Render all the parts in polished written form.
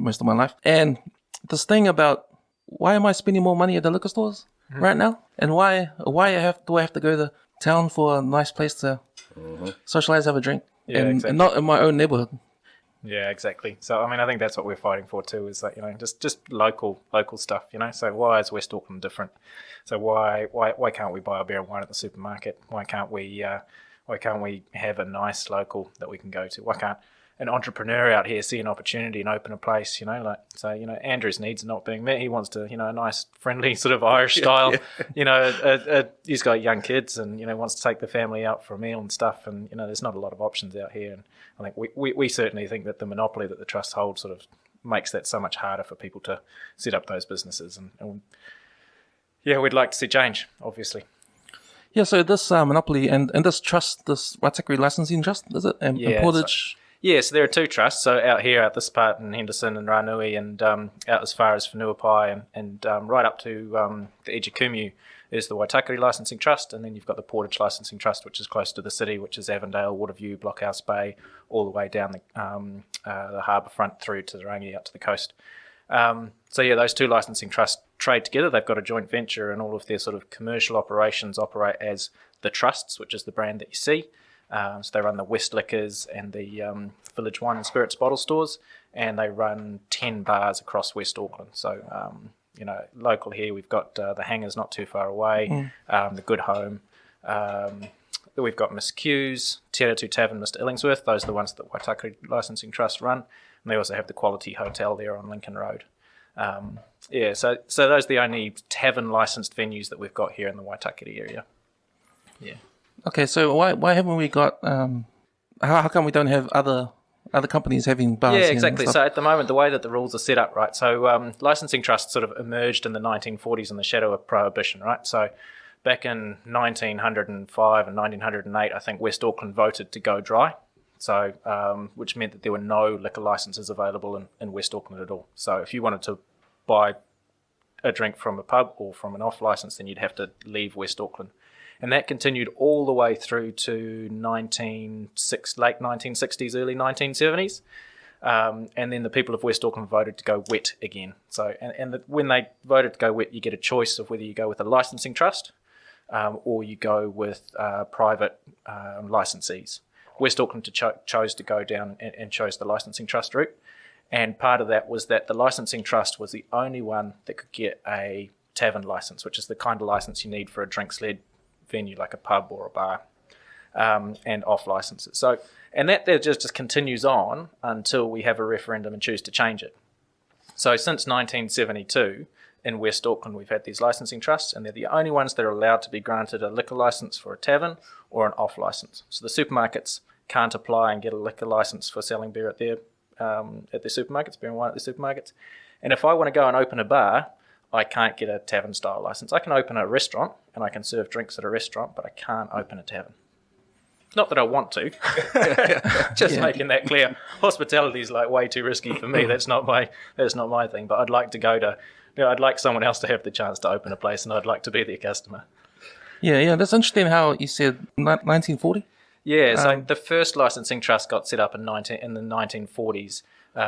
most of my life. And this thing about why am I spending more money at the liquor stores right now? And why do I have to go to town for a nice place to socialize, have a drink, and not in my own neighborhood? Yeah, exactly. So, I mean, I think that's what we're fighting for too, is that, just local stuff, So why is West Auckland different? So why can't we buy a beer and wine at the supermarket? Why can't we have a nice local that we can go to? Why can't an entrepreneur out here see an opportunity and open a place, Andrew's needs are not being met. He wants to, a nice, friendly sort of Irish style, he's got young kids and, wants to take the family out for a meal and stuff. And, there's not a lot of options out here. And I think we certainly think that the monopoly that the trust holds sort of makes that so much harder for people to set up those businesses. And we'd like to see change, obviously. Yeah, so this monopoly and this trust, this Waitakere Licensing Trust, is it? And Portage? So there are two trusts. So out this part in Henderson and Ranui, and out as far as Whenuapai and right up to the edge of Kumu is the Waitakere Licensing Trust, and then you've got the Portage Licensing Trust, which is close to the city, which is Avondale, Waterview, Blockhouse Bay, all the way down the harbour front through to the Rangi out to the coast. Those two licensing trusts trade together. They've got a joint venture, and all of their sort of commercial operations operate as the trusts, which is the brand that you see. So they run the West Liquors and the Village Wine and Spirits bottle stores, and they run 10 bars across West Auckland. So, local here, we've got the Hangers not too far away, the Good Home. We've got Miss Q's, Te Aratu Tavern, Mr. Illingsworth. Those are the ones that Waitakere Licensing Trust run. And they also have the Quality Hotel there on Lincoln Road. So those are the only tavern licensed venues that we've got here in the Waitakere area. Yeah. Okay, so why haven't we got? How come we don't have other companies having bars? Yeah, exactly. So at the moment, the way that the rules are set up, right? So licensing trusts sort of emerged in the 1940s in the shadow of prohibition, right? So back in 1905 and 1908, I think West Auckland voted to go dry. So which meant that there were no liquor licenses available in West Auckland at all. So if you wanted to buy a drink from a pub or from an off license, then you'd have to leave West Auckland. And that continued all the way through to late 1960s, early 1970s. And then the people of West Auckland voted to go wet again. So, when they voted to go wet, you get a choice of whether you go with a licensing trust or you go with private licensees. West Auckland chose to go down and chose the licensing trust route. And part of that was that the licensing trust was the only one that could get a tavern license, which is the kind of license you need for a drinks-led venue like a pub or a bar, and off licenses. So, and that there just continues on until we have a referendum and choose to change it. So since 1972 in West Auckland, we've had these licensing trusts, and they're the only ones that are allowed to be granted a liquor license for a tavern or an off license. So the supermarkets can't apply and get a liquor license for selling beer at their supermarkets, beer and wine at the supermarkets. And if I want to go and open a bar, I can't get a tavern-style license. I can open a restaurant and I can serve drinks at a restaurant, but I can't open a tavern. Not that I want to. Just making that clear. Hospitality is like way too risky for me. That's not my thing. But I'd like to go to. I'd like someone else to have the chance to open a place, and I'd like to be their customer. Yeah. That's interesting. How you said 1940. Yeah. So the first licensing trust got set up in the 1940s.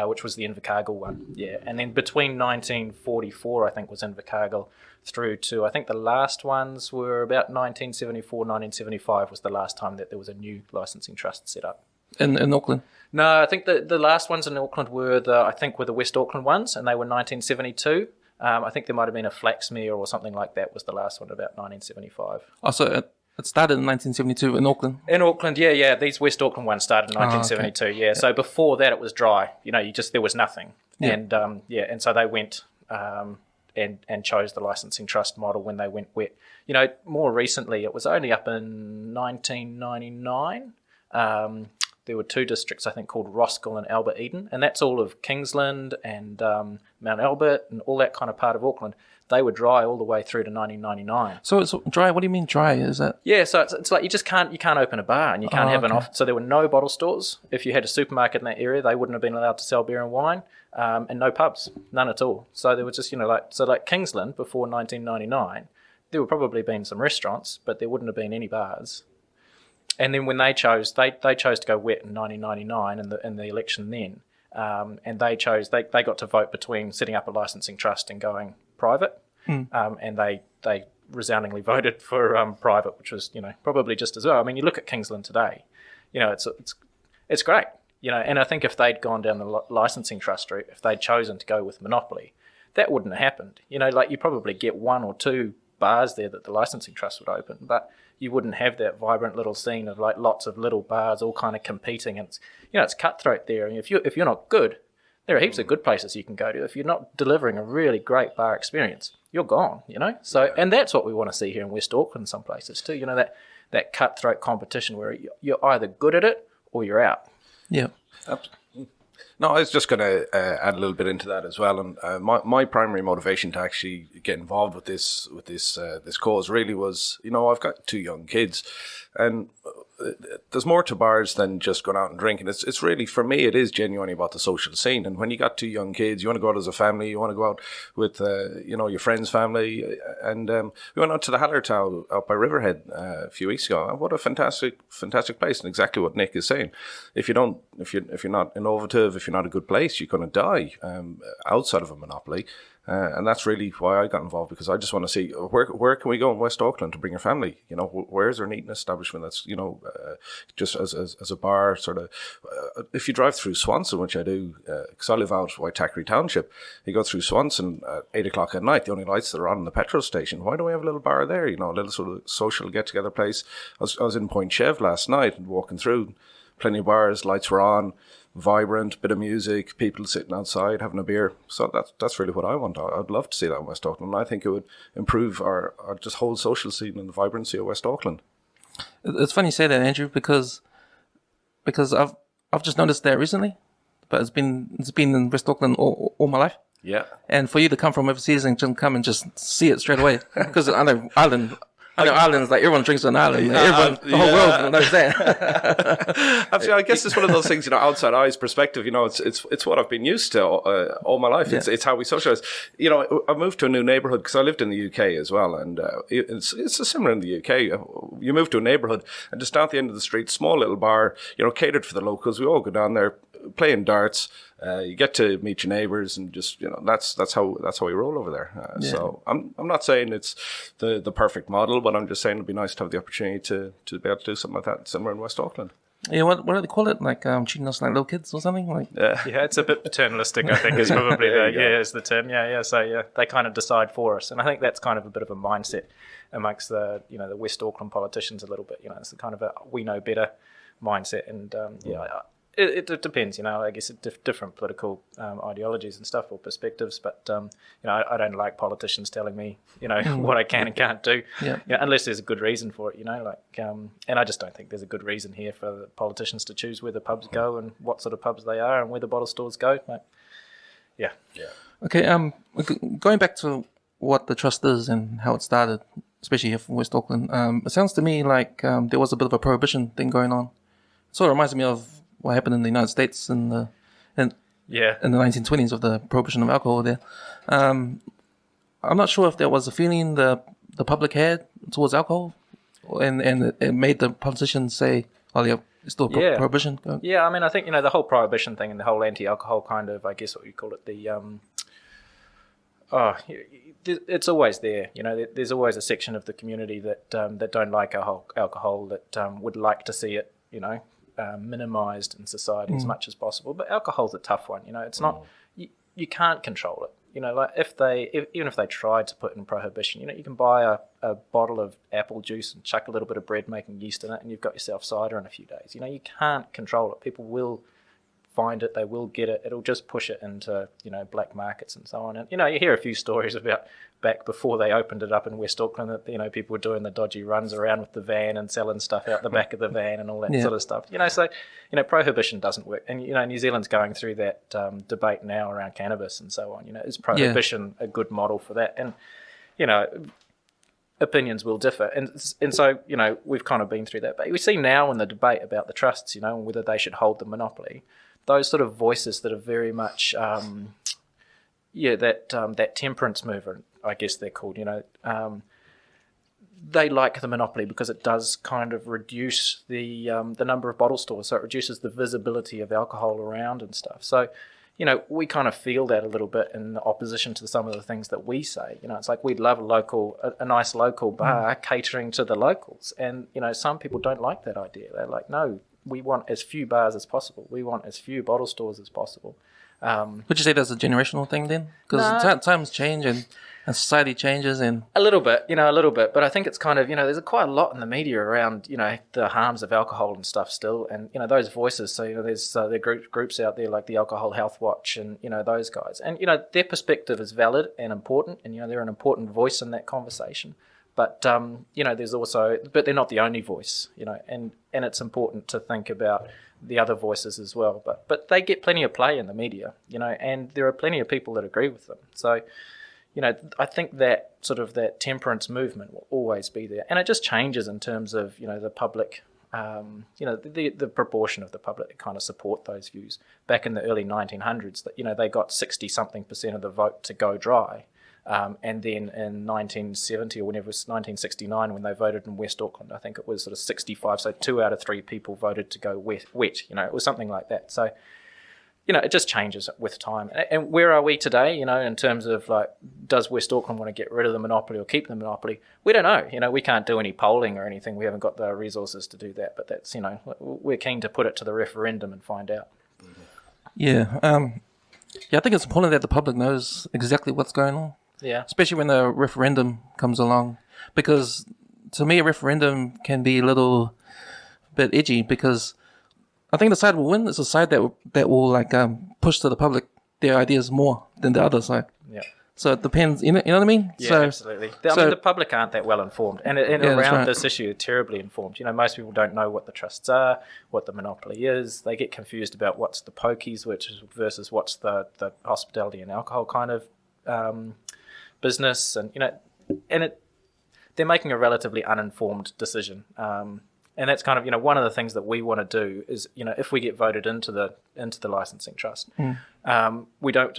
Which was the Invercargill one, and then between 1944, I think, was Invercargill, through to, I think the last ones were about 1974, 1975 was the last time that there was a new licensing trust set up. In Auckland? No, I think the last ones in Auckland were the West Auckland ones, and they were 1972. I think there might have been a Flaxmere or something like that was the last one about 1975. Oh, so it started in 1972 in Auckland? In Auckland, yeah. These West Auckland ones started in 1972, okay. So before that it was dry. There was nothing. Yeah. And so they went and chose the licensing trust model when they went wet. More recently, it was only up in 1999. There were two districts, I think, called Roskill and Albert Eden, and that's all of Kingsland and Mount Albert and all that kind of part of Auckland. They were dry all the way through to 1999. So it's dry. What do you mean dry? Is that? Yeah, so it's like you can't open a bar and you can't have an off. So there were no bottle stores. If you had a supermarket in that area, they wouldn't have been allowed to sell beer and wine, and no pubs, none at all. So there was just like Kingsland before 1999, there would probably been some restaurants, but there wouldn't have been any bars. And then when they chose to go wet in 1999 in the election then. and they chose they got to vote between setting up a licensing trust and going private, and they resoundingly voted for private, which was probably just as well. I mean, you look at Kingsland today, it's great, and I think if they'd gone down the licensing trust route, if they'd chosen to go with monopoly, that wouldn't have happened. Like you probably get one or two bars there that the licensing trust would open, but you wouldn't have that vibrant little scene of like lots of little bars all kind of competing, and it's cutthroat there. And if you're not good, there are heaps of good places you can go to. If you're not delivering a really great bar experience, you're gone. So and that's what we want to see here in West Auckland, some places too. That cutthroat competition where you're either good at it or you're out. Yeah. No, I was just going to add a little bit into that as well. And my primary motivation to actually get involved with this cause really was, I've got 2 young kids, and there's more to bars than just going out and drinking. It's really, for me, it is genuinely about the social scene. And when you got 2 young kids, you want to go out as a family, you want to go out with, your friend's family. And we went out to the Hallertau out by Riverhead a few weeks ago. What a fantastic place, and exactly what Nick is saying. If you're not innovative, if you're not a good place, you're going to die outside of a monopoly. And that's really why I got involved, because I just want to see where can we go in West Auckland to bring your family. Where's there an eating establishment that's just as a bar sort of. If you drive through Swanson, which I do, because I live out Waitakere Township, you go through Swanson at 8:00 at night. The only lights that are on in the petrol station. Why don't we have a little bar there? A little sort of social get together place. I was in Point Chev last night and walking through, plenty of bars, lights were on. Vibrant, bit of music, people sitting outside having a beer. So that's really what I want. I'd love to see that in West Auckland. I think it would improve our just whole social scene and the vibrancy of West Auckland. It's funny you say that, Andrew, because I've just noticed that recently, but it's been in West Auckland all my life. Yeah. And for you to come from overseas and just come and just see it straight away, because I know Ireland is like everyone drinks on Ireland. The whole world knows that. Absolutely, I guess it's one of those things, outside eyes perspective. It's what I've been used to all my life. It's how we socialise. I moved to a new neighbourhood because I lived in the UK as well, and it's similar in the UK. You move to a neighbourhood, and just down at the end of the street, small little bar, catered for the locals. We all go down there playing darts. You get to meet your neighbours, and just that's how we roll over there. So I'm not saying it's the perfect model, but I'm just saying it'd be nice to have the opportunity to be able to do something like that somewhere in West Auckland. Yeah, what do they call it? Like treating us like little kids or something? Like yeah, it's a bit paternalistic, I think, is probably is the term. Yeah. So they kind of decide for us, and I think that's kind of a bit of a mindset amongst the the West Auckland politicians a little bit. It's the kind of a we know better mindset, and It depends, I guess different political ideologies and stuff or perspectives, but I don't like politicians telling me what I can and can't do, unless there's a good reason for it, and I just don't think there's a good reason here for the politicians to choose where the pubs go and what sort of pubs they are and where the bottle stores go. Okay, going back to what the trust is and how it started, especially here from West Auckland, it sounds to me like there was a bit of a prohibition thing going on. It sort of reminds me of what happened in the United States in the 1920s of the prohibition of alcohol there. I'm not sure if there was a feeling the public had towards alcohol, and it made the politicians say, "Oh, yeah, it's still prohibition." Yeah, I mean, I think the whole prohibition thing and the whole anti-alcohol kind of, I guess what you call it, it's always there. There's always a section of the community that don't like alcohol, that would like to see it, minimised in society as much as possible. But alcohol's a tough one. It's not you can't control it. Like even if they tried to put in prohibition, you can buy a bottle of apple juice and chuck a little bit of bread making yeast in it, and you've got yourself cider in a few days. You can't control it. People will find it, they will get it. It'll just push it into black markets and so on. And you hear a few stories about back before they opened it up in West Auckland that people were doing the dodgy runs around with the van and selling stuff out the back of the van and all that sort of stuff. So prohibition doesn't work. And New Zealand's going through that debate now around cannabis and so on. Is prohibition a good model for that? And opinions will differ, and so we've kind of been through that. But we see now in the debate about the trusts, and whether they should hold the monopoly, those sort of voices that are very much, that temperance movement, I guess they're called. they like the monopoly because it does kind of reduce the number of bottle stores, so it reduces the visibility of alcohol around and stuff. So, we kind of feel that a little bit in opposition to some of the things that we say. It's like we'd love a nice local bar catering to the locals, and some people don't like that idea. They're like, no, we want as few bars as possible. We want as few bottle stores as possible. Would you say that's a generational thing then? Because times change and society changes and... A little bit. But I think it's kind of, there's quite a lot in the media around, the harms of alcohol and stuff still. And, those voices. So, there's there are groups out there like the Alcohol Health Watch and, those guys. And, their perspective is valid and important. And, they're an important voice in that conversation. But, there's also... But they're not the only voice, and it's important to think about the other voices as well. But they get plenty of play in the media, and there are plenty of people that agree with them. So... I think that sort of that temperance movement will always be there. And it just changes in terms of, the public, the proportion of the public that kind of support those views. Back in the early 1900s, that they got 60-something% of the vote to go dry. And then in 1970 or whenever it was 1969 when they voted in West Auckland, I think it was sort of 65. So 2 out of 3 people voted to go wet. It was something like that. So... it just changes with time. And where are we today, in terms of, like, does West Auckland want to get rid of the monopoly or keep the monopoly? We don't know. We can't do any polling or anything. We haven't got the resources to do that. But that's, we're keen to put it to the referendum and find out. Yeah. I think it's important that the public knows exactly what's going on. Yeah. Especially when the referendum comes along. Because, to me, a referendum can be a little bit edgy because... I think the side will win is the side that will like push to the public their ideas more than the other side. Yeah. So it depends. You know what I mean? Yeah, absolutely. The public aren't that well informed, and around this issue, they're terribly informed. Most people don't know what the trusts are, what the monopoly is. They get confused about what's the pokies, versus what's the hospitality and alcohol kind of business, and they're making a relatively uninformed decision. And that's kind of, one of the things that we want to do is, if we get voted into the licensing trust, we don't.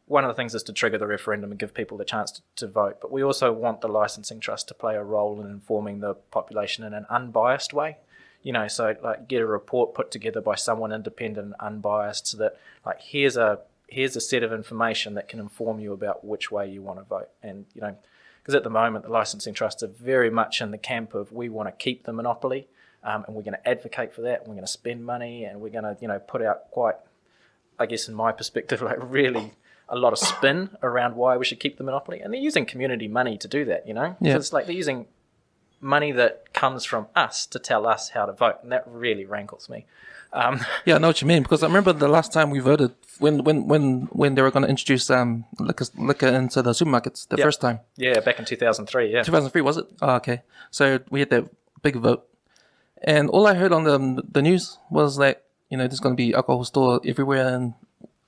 One of the things is to trigger the referendum and give people the chance to vote. But we also want the licensing trust to play a role in informing the population in an unbiased way. So like get a report put together by someone independent and unbiased, so that like here's a set of information that can inform you about which way you want to vote. And because at the moment the licensing trusts are very much in the camp of we want to keep the monopoly. And we're going to advocate for that, and we're going to spend money, and we're going to, put out quite, I guess in my perspective, like really a lot of spin around why we should keep the monopoly. And they're using community money to do that, Yeah. So it's like they're using money that comes from us to tell us how to vote, and that really rankles me. Yeah, I know what you mean, because I remember the last time we voted when they were going to introduce liquor into the supermarkets the first time. Yeah, back in 2003, yeah. 2003, was it? Oh, okay. So we had that big vote. And all I heard on the news was that, there's going to be alcohol store everywhere and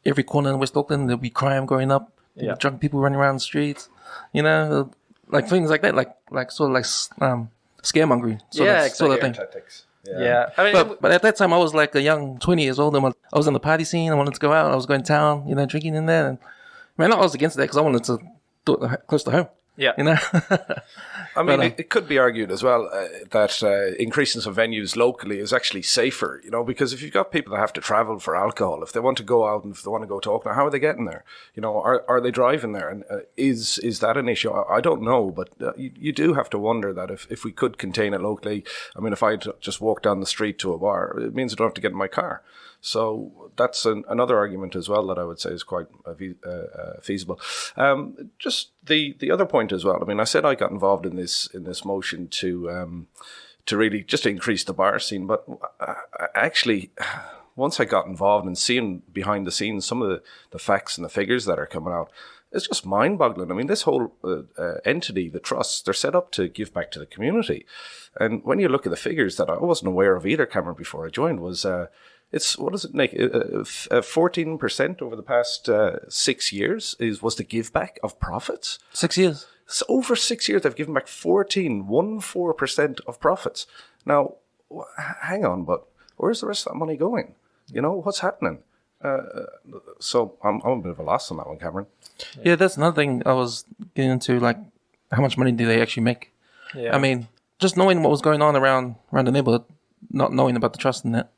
every corner in West Auckland. There'll be crime going up, drunk people running around the streets, like things like that, like sort of like scaremongering sort of thing. Tactics. Yeah. I mean, but at that time I was like a young 20 years old, and I was in the party scene. I wanted to go out. I was going to town, drinking in there. And man, I was against that because I wanted to do it close to home. Yeah. I mean, it could be argued as well that increasing some venues locally is actually safer, because if you've got people that have to travel for alcohol, if they want to go out and if they want to go to Auckland, how are they getting there? Are they driving there? And is that an issue? I don't know, but you do have to wonder that if we could contain it locally. I mean, if I just walk down the street to a bar, it means I don't have to get in my car. So that's another argument as well that I would say is quite feasible. Just the other point as well. I mean, I said I got involved in this motion to really just increase the bar scene, but actually, once I got involved and seeing behind the scenes some of the facts and the figures that are coming out, it's just mind-boggling. I mean, this whole entity, the trusts, they're set up to give back to the community, and when you look at the figures that I wasn't aware of either, Cameron, before I joined, was it's, what does it make? 14% over the past 6 years was the give back of profits. 6 years. So over 6 years, they've given back 14% of profits. Now, hang on, but where's the rest of that money going? What's happening? So I'm a bit of a loss on that one, Cameron. Yeah, that's another thing I was getting into, like, how much money do they actually make? Yeah. I mean, just knowing what was going on around the neighborhood, not knowing about the trust and that.